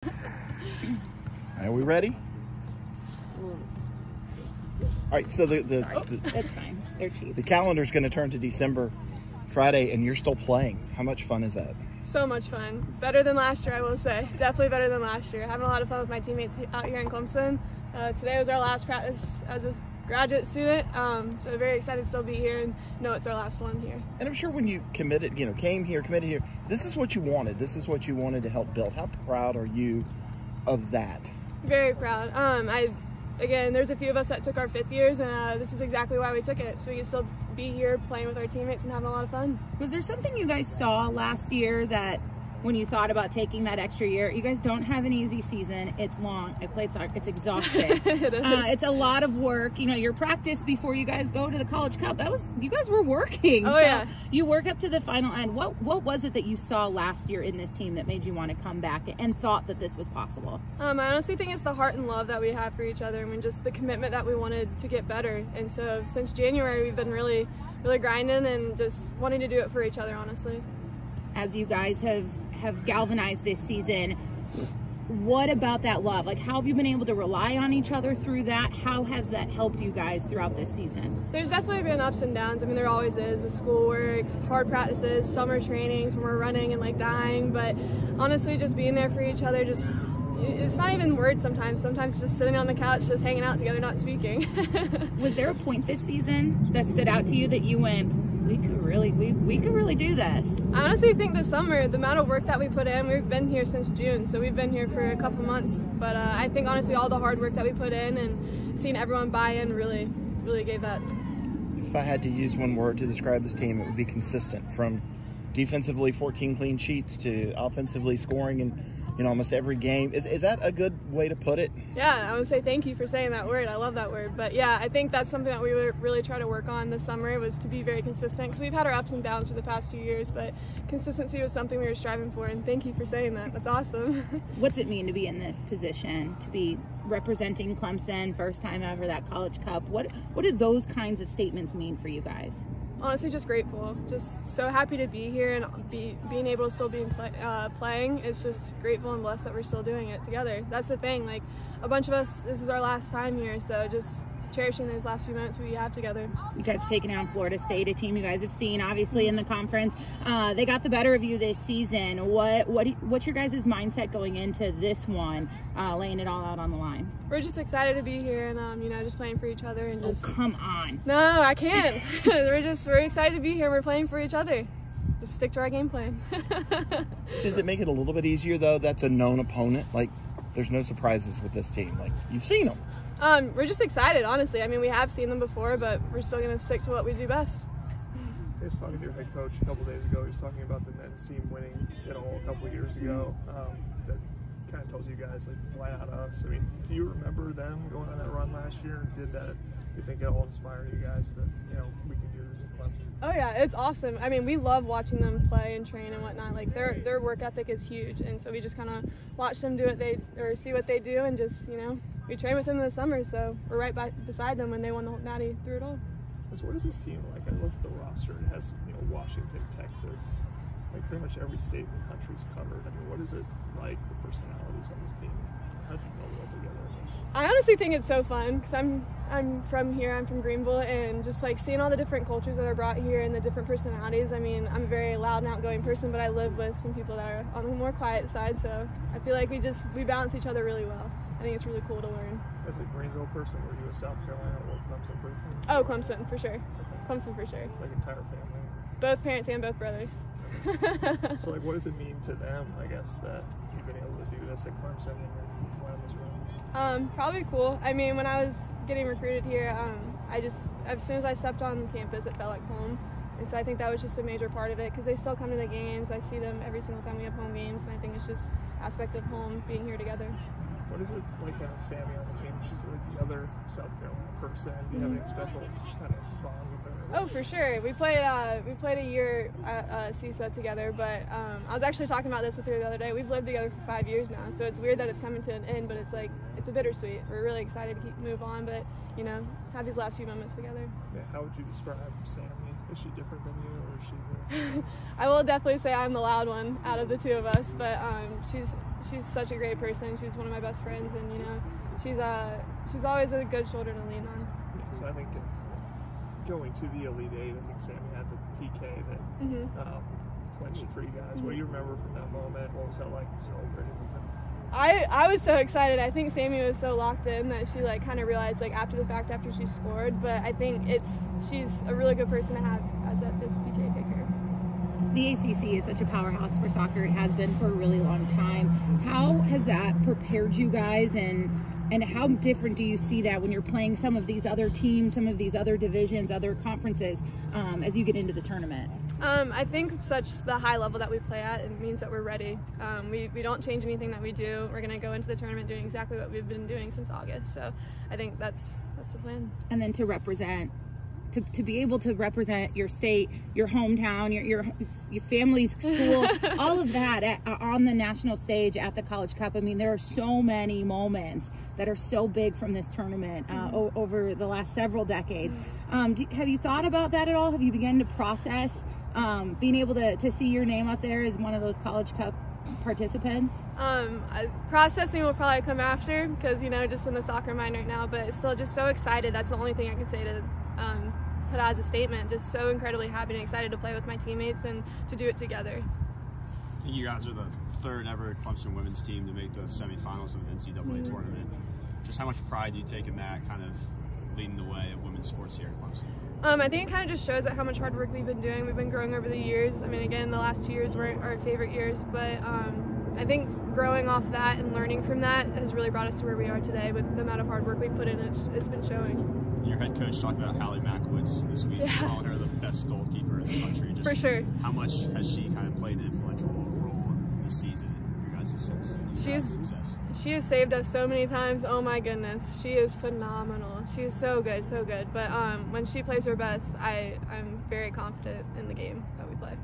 Are we ready? All right, so That's fine. They're cheap. the calendar's going to turn to December Friday, and you're still playing. How much fun is that? So much fun. Better than last year, I will say. Definitely better than last year. Having a lot of fun with my teammates out here in Clemson. Today was our last practice as a graduate student, so very excited to still be here and know it's our last one here. And I'm sure when you committed, came here, committed here, this is what you wanted. This is what you wanted to help build. How proud are you of that? Very proud. Again, there's a few of us that took our 5th years, and this is exactly why we took it, so we can still be here playing with our teammates and having a lot of fun. Was there something you guys saw last year that when you thought about taking that extra year? You guys don't have an easy season. It's long. I played soccer. It's exhausting. It is. It's a lot of work. Your practice before you guys go to the College Cup, you guys were working. Oh, so yeah. You work up to the final end. What was it that you saw last year in this team that made you want to come back and thought that this was possible? I honestly think it's the heart and love that we have for each other, and just the commitment that we wanted to get better. And so since January, we've been really grinding and just wanting to do it for each other, honestly. As you guys have galvanized this season, what about that love? How have you been able to rely on each other through that? How has that helped you guys throughout this season? There's definitely been ups and downs. I mean, there always is with schoolwork, hard practices, summer trainings when we're running and dying, but honestly just being there for each other, it's not even words sometimes just sitting on the couch, just hanging out together, not speaking. Was there a point this season that stood out to you that you went, we could really do this? I honestly think this summer, the amount of work that we put in, we've been here since June, so we've been here for a couple months, but I think honestly all the hard work that we put in and seeing everyone buy in really gave that. If I had to use one word to describe this team, it would be consistent. From defensively 14 clean sheets to offensively scoring in almost every game. Is that a good way to put it? Yeah, I would say thank you for saying that word. I love that word. But yeah, I think that's something that we would really try to work on this summer, was to be very consistent, because we've had our ups and downs for the past few years, but consistency was something we were striving for, and thank you for saying that. That's awesome. What's it mean to be in this position, to be representing Clemson, first time ever, that College Cup? What do those kinds of statements mean for you guys? Honestly, just grateful. Just so happy to be here and being able to still be playing. It's just grateful and blessed that we're still doing it together. That's the thing. A bunch of us, this is our last time here, so just cherishing these last few minutes we have together. You guys taking on Florida State, a team you guys have seen obviously in the conference. They got the better of you this season. What's your guys' mindset going into this one, laying it all out on the line? We're just excited to be here and just playing for each other and just. Oh, come on. No, I can't. we're excited to be here. We're playing for each other. Just stick to our game plan. Does it make it a little bit easier though? That's a known opponent. There's no surprises with this team. You've seen them. We're just excited, honestly. I mean, we have seen them before, but we're still going to stick to what we do best. I was talking to your head coach a couple days ago. He was talking about the men's team winning it all a couple of years ago. That kind of tells you guys, why not us? I mean, do you remember them going on that run last year? Did that, you think it'll inspire you guys that, we can do this in Clemson? Oh yeah, it's awesome. I mean, we love watching them play and train and whatnot. Their work ethic is huge, and so we just kind of watch them see what they do, and just, we train with them in the summer, so we're right beside them when they won the Natty through it all. So what is this team like? I look at the roster. It has, Washington, Texas, pretty much every state in the country's covered. I mean, what is it like, the personalities on this team? How'd you build it all together? I honestly think it's so fun, because I'm from here, I'm from Greenville, and just seeing all the different cultures that are brought here and the different personalities. I mean, I'm a very loud and outgoing person, but I live with some people that are on the more quiet side, so I feel like we balance each other really well. I think it's really cool to learn. As a Greenville person, were you a South Carolina or Clemson person? Oh, Clemson, for sure. Clemson, for sure. Entire family? Both parents and both brothers. So, what does it mean to them, I guess, that you've been able to do this at Clemson and win this run? Probably cool. I mean, when I was getting recruited here, as soon as I stepped on campus, it felt like home. And so I think that was just a major part of it, because they still come to the games. I see them every single time we have home games, and I think it's just aspect of home, being here together. What is it like having Sammy on the team? She's the other South Carolina person. Do you have any special kind of bond with her? Oh, for sure. We played a year at CISA together, but I was actually talking about this with her the other day. We've lived together for 5 years now, so it's weird that it's coming to an end, but it's a bittersweet. We're really excited to move on, but have these last few moments together. Yeah, how would you describe Sammy? Is she different than you, or is she? I will definitely say I'm the loud one out of the two of us, but she's she's such a great person. She's one of my best friends, and you know, she's always a good shoulder to lean on. Yeah, so I think going to the Elite Eight, I think Sammy had the PK that clinched it for you guys. What do you remember from that moment? What was that like celebrating with them? I was so excited. I think Sammy was so locked in that she like kind of realized like after the fact, after she scored. But I think she's a really good person to have as that fifth PK taker. The ACC is such a powerhouse for soccer. It has been for a really long time. How has that prepared you guys, and how different do you see that when you're playing some of these other teams, some of these other divisions, other conferences, as you get into the tournament? I think such the high level that we play at, it means that we're ready. We don't change anything that we do. We're going to go into the tournament doing exactly what we've been doing since August. So I think that's the plan. And then to represent, to be able to represent your state, your hometown, your family's school, all of that on the national stage at the College Cup. I mean, there are so many moments that are so big from this tournament over the last several decades. Have you thought about that at all? Have you begun to process being able to see your name up there as one of those College Cup participants? Processing will probably come after, because you know, just in the soccer mind right now, but still just so excited. That's the only thing I can say to put out as a statement. Just so incredibly happy and excited to play with my teammates and to do it together. I think you guys are the third ever Clemson women's team to make the semifinals of the NCAA tournament. Just how much pride do you take in that, kind of leading the way of women's sports here at Clemson? I think it kind of just shows how much hard work we've been doing. We've been growing over the years. I mean, again, the last 2 years were our favorite years, but I think growing off that and learning from that has really brought us to where we are today with the amount of hard work we've put in. It's been showing. Your head coach talked about Hallie Makowitz this week, calling her the best goalkeeper in the country. Just for sure. How much has she kind of played an influential role this season in your guys' success? She has saved us so many times. Oh my goodness, she is phenomenal. She is so good, so good. But when she plays her best, I'm very confident in the game that we play.